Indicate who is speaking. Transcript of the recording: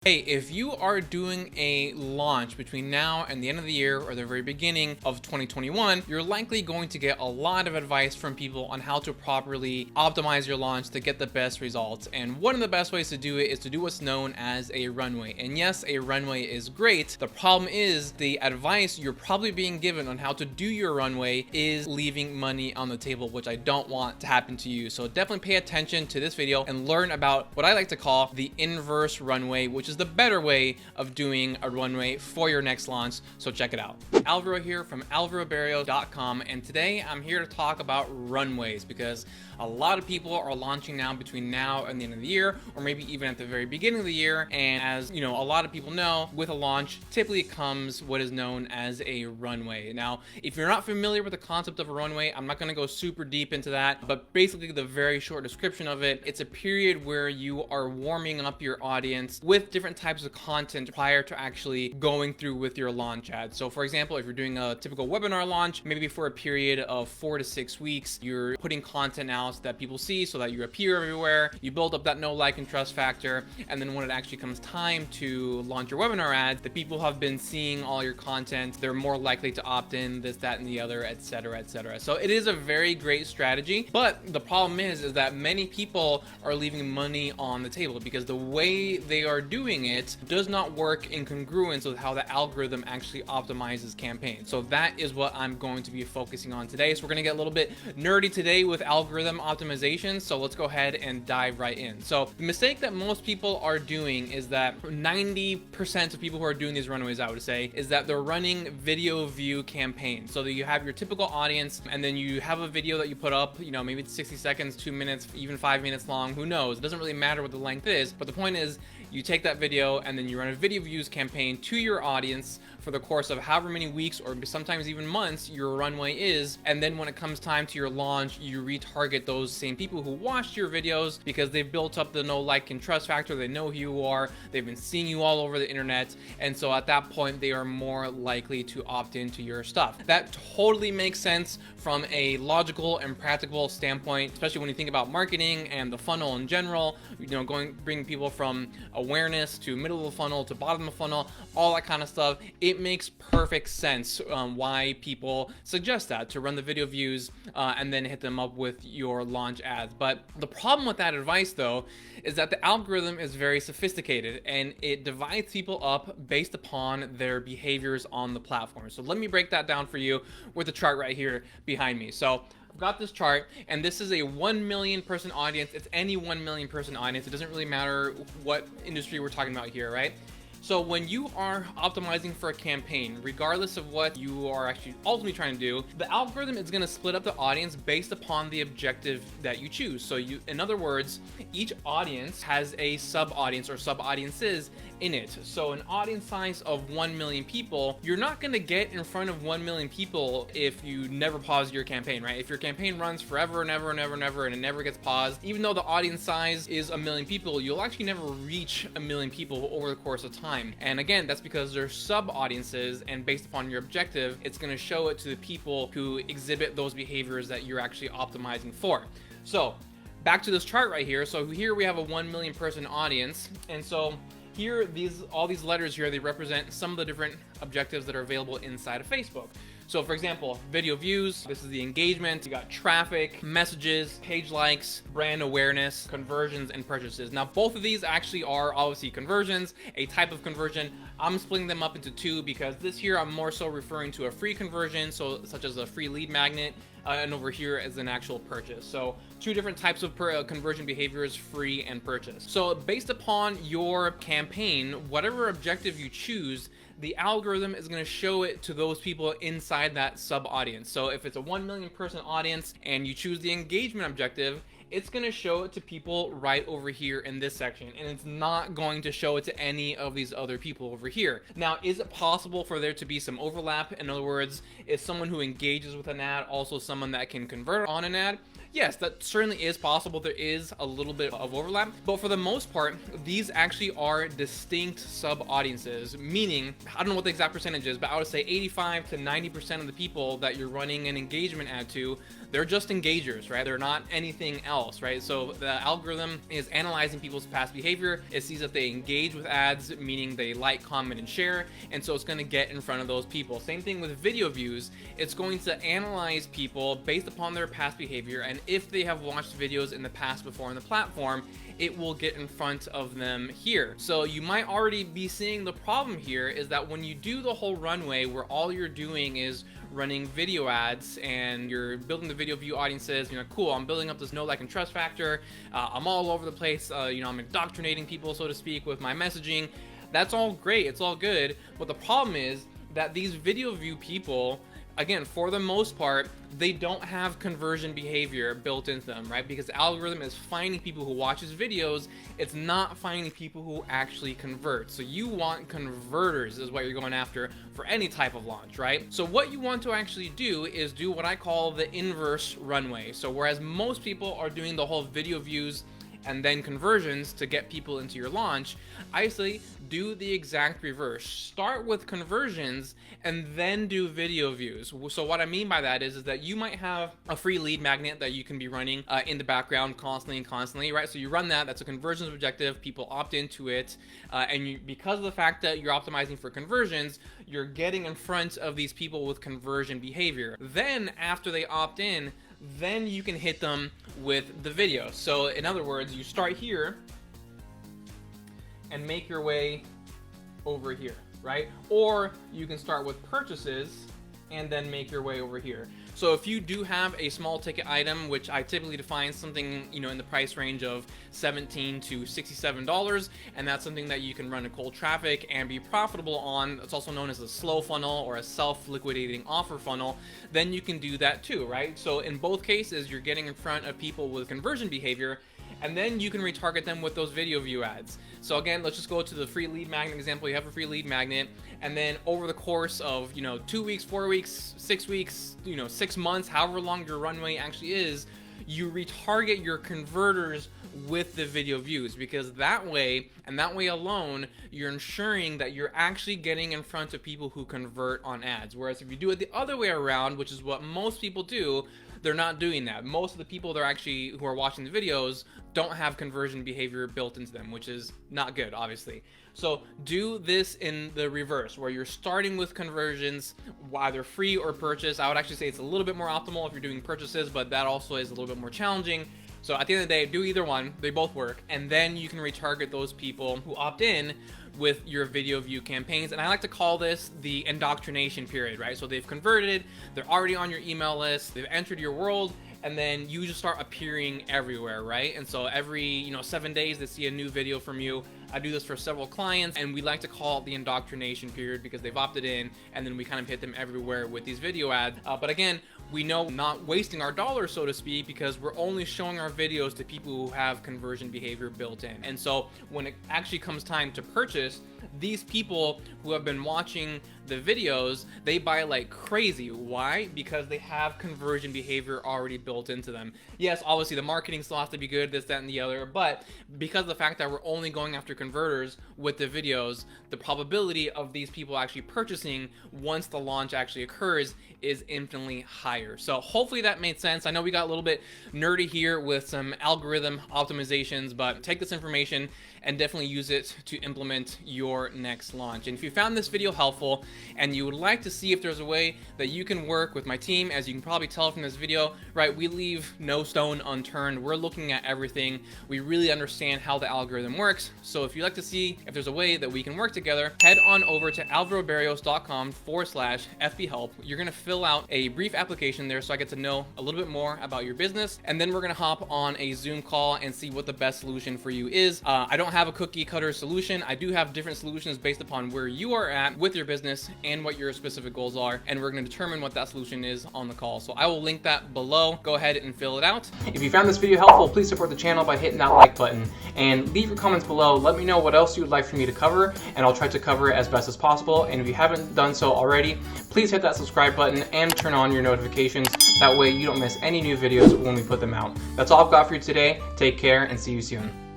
Speaker 1: Hey, if you are doing a launch between now and the end of the year or the very beginning of 2021, you're likely going to get a lot of advice from people on how to properly optimize your launch to get the best results. And one of the best ways to do it is to do what's known as a runway. And yes, a runway is great. The problem is the advice you're probably being given on how to do your runway is leaving money on the table, which I don't want to happen to you. So definitely pay attention to this video and learn about what I like to call the inverse runway, which is the better way of doing a runway for your next launch. So check it out. Alvaro here from 𝐷𝐼RObarrios.com, and today I'm here to talk about runways because a lot of people are launching now between now and the end of the year, or maybe even at the very beginning of the year. And as you know, a lot of people know, with a launch typically comes what is known as a runway. Now, if you're not familiar with the concept of a runway, I'm not going to go super deep into that, but basically the very short description of it, it's a period where you are warming up your audience with different types of content prior to actually going through with your launch ad. So for example, if you're doing a typical webinar launch, maybe for a period of 4 to 6 weeks, you're putting content out that people see so that you appear everywhere, you build up that know, like, and trust factor, and then when it actually comes time to launch your webinar ad, the people who have been seeing all your content, they're more likely to opt in, this, that, and the other, etc., etc. So it is a very great strategy, but the problem is that many people are leaving money on the table because the way they are doing it does not work in congruence with how the algorithm actually optimizes campaigns. So that is what I'm going to be focusing on today. So we're going to get a little bit nerdy today with algorithm optimization. So let's go ahead and dive right in. So the mistake that most people are doing is that 90% of people who are doing these runways, I would say, is that they're running video view campaigns. So that you have your typical audience and then you have a video that you put up, you know, maybe it's 60 seconds, 2 minutes, even 5 minutes long, who knows? It doesn't really matter what the length is, but the point is you take that video and then you run a video views campaign to your audience for the course of however many weeks or sometimes even months your runway is, and then when it comes time to your launch, you retarget those same people who watched your videos because they've built up the know, like, and trust factor. They know who you are, they've been seeing you all over the internet, and so at that point they are more likely to opt into your stuff. That totally makes sense from a logical and practical standpoint, especially when you think about marketing and the funnel in general, you know, bringing people from awareness to middle of the funnel to bottom of the funnel, all that kind of stuff. It makes perfect sense why people suggest that, to run the video views and then hit them up with your launch ads. But the problem with that advice, though, is that the algorithm is very sophisticated and it divides people up based upon their behaviors on the platform. So let me break that down for you with the chart right here behind me. So I've got this chart, and this is a 1 million person audience. It's any 1 million person audience. It doesn't really matter what industry we're talking about here, right? So when you are optimizing for a campaign, regardless of what you are actually ultimately trying to do, the algorithm is going to split up the audience based upon the objective that you choose. So in other words, each audience has a sub-audience or sub-audiences in it. So an audience size of 1 million people, you're not going to get in front of 1 million people if you never pause your campaign, right? If your campaign runs forever and ever and ever and ever and it never gets paused, even though the audience size is 1 million people, you'll actually never reach 1 million people over the course of time. And again, that's because they're sub-audiences, and based upon your objective, it's going to show it to the people who exhibit those behaviors that you're actually optimizing for. So back to this chart right here. So here we have a 1 million person audience, and so here, all these letters here, they represent some of the different objectives that are available inside of Facebook. So for example, video views, this is the engagement, you got traffic, messages, page likes, brand awareness, conversions, and purchases. Now both of these actually are obviously conversions, a type of conversion. I'm splitting them up into two because this here I'm more so referring to a free conversion, so such as a free lead magnet, and over here is an actual purchase. So two different types of conversion behaviors, free and purchase. So based upon your campaign, whatever objective you choose, the algorithm is going to show it to those people inside that sub audience. So if it's a 1 million person audience and you choose the engagement objective, it's going to show it to people right over here in this section, and it's not going to show it to any of these other people over here. Now, is it possible for there to be some overlap? In other words, is someone who engages with an ad also someone that can convert on an ad? yes, that certainly is possible. There is a little bit of overlap, but for the most part, these actually are distinct sub audiences, meaning, I don't know what the exact percentage is, but I would say 85 to 90% of the people that you're running an engagement ad to, they're just engagers, right? They're not anything else, right? So the algorithm is analyzing people's past behavior. It sees if they engage with ads, meaning they like, comment, and share, and so it's going to get in front of those people. Same thing with video views. It's going to analyze people based upon their past behavior, and if they have watched videos in the past before on the platform, it will get in front of them here. So you might already be seeing the problem here is that when you do the whole runway where all you're doing is running video ads and you're building the video view audiences, you're like, cool, I'm building up this know, like, and trust factor, I'm all over the place, I'm indoctrinating people, so to speak, with my messaging. That's all great, it's all good, but the problem is that these video view people, again, for the most part, they don't have conversion behavior built into them, right? Because the algorithm is finding people who watches videos, it's not finding people who actually convert. So you want converters is what you're going after for any type of launch, right? So what you want to actually do is do what I call the inverse runway. So whereas most people are doing the whole video views and then conversions to get people into your launch, I say do the exact reverse. Start with conversions and then do video views. So what I mean by that is that you might have a free lead magnet that you can be running in the background constantly, right? So you run that, that's a conversions objective, people opt into it, and because of the fact that you're optimizing for conversions, you're getting in front of these people with conversion behavior. Then after they opt in, then you can hit them with the video. So in other words, you start here and make your way over here, right? Or you can start with purchases and then make your way over here. So if you do have a small ticket item, which I typically define something, in the price range of $17 to $67, and that's something that you can run a cold traffic and be profitable on, it's also known as a slow funnel or a self-liquidating offer funnel, then you can do that too, right? So in both cases, you're getting in front of people with conversion behavior, and then you can retarget them with those video view ads. So again, let's just go to the free lead magnet example. You have a free lead magnet, and then over the course of 2 weeks, 4 weeks, 6 weeks, 6 months, however long your runway actually is, you retarget your converters with the video views, because that way, and that way alone, you're ensuring that you're actually getting in front of people who convert on ads. Whereas if you do it the other way around, which is what most people do, they're not doing that. Most of the people who are watching the videos don't have conversion behavior built into them, which is not good, obviously. So do this in the reverse, where you're starting with conversions, either free or purchase. I would actually say it's a little bit more optimal if you're doing purchases, but that also is a little bit more challenging. So at the end of the day, do either one, they both work, and then you can retarget those people who opt in with your video view campaigns. And I like to call this the indoctrination period, right? So they've converted, they're already on your email list, they've entered your world, and then you just start appearing everywhere, right? And so every 7 days they see a new video from you. I do this for several clients, and we like to call it the indoctrination period because they've opted in, and then we kind of hit them everywhere with these video ads. But again, we know not wasting our dollars, so to speak, because we're only showing our videos to people who have conversion behavior built in. And so when it actually comes time to purchase, these people who have been watching the videos, they buy like crazy. Why? Because they have conversion behavior already built into them. Yes, obviously the marketing still has to be good, this, that, and the other, but because of the fact that we're only going after converters with the videos, the probability of these people actually purchasing once the launch actually occurs is infinitely higher. So hopefully that made sense. I know we got a little bit nerdy here with some algorithm optimizations, but take this information and definitely use it to implement your next launch. And if you found this video helpful and you would like to see if there's a way that you can work with my team, as you can probably tell from this video, right, we leave no stone unturned. We're looking at everything. We really understand how the algorithm works. So if you'd like to see if there's a way that we can work together, head on over to alvarobarrios.com/FBhelp. You're gonna fill out a brief application there so I get to know a little bit more about your business, and then we're gonna hop on a Zoom call and see what the best solution for you is. I don't have a cookie cutter solution. I do have different solution is based upon where you are at with your business and what your specific goals are, and we're going to determine what that solution is on the call. So I will link that below. Go ahead and fill it out. If you found this video helpful, please support the channel by hitting that like button, and leave your comments below. Let me know what else you would like for me to cover, and I'll try to cover it as best as possible. And if you haven't done so already, please hit that subscribe button and turn on your notifications. That way you don't miss any new videos when we put them out. That's all I've got for you today. Take care and see you soon.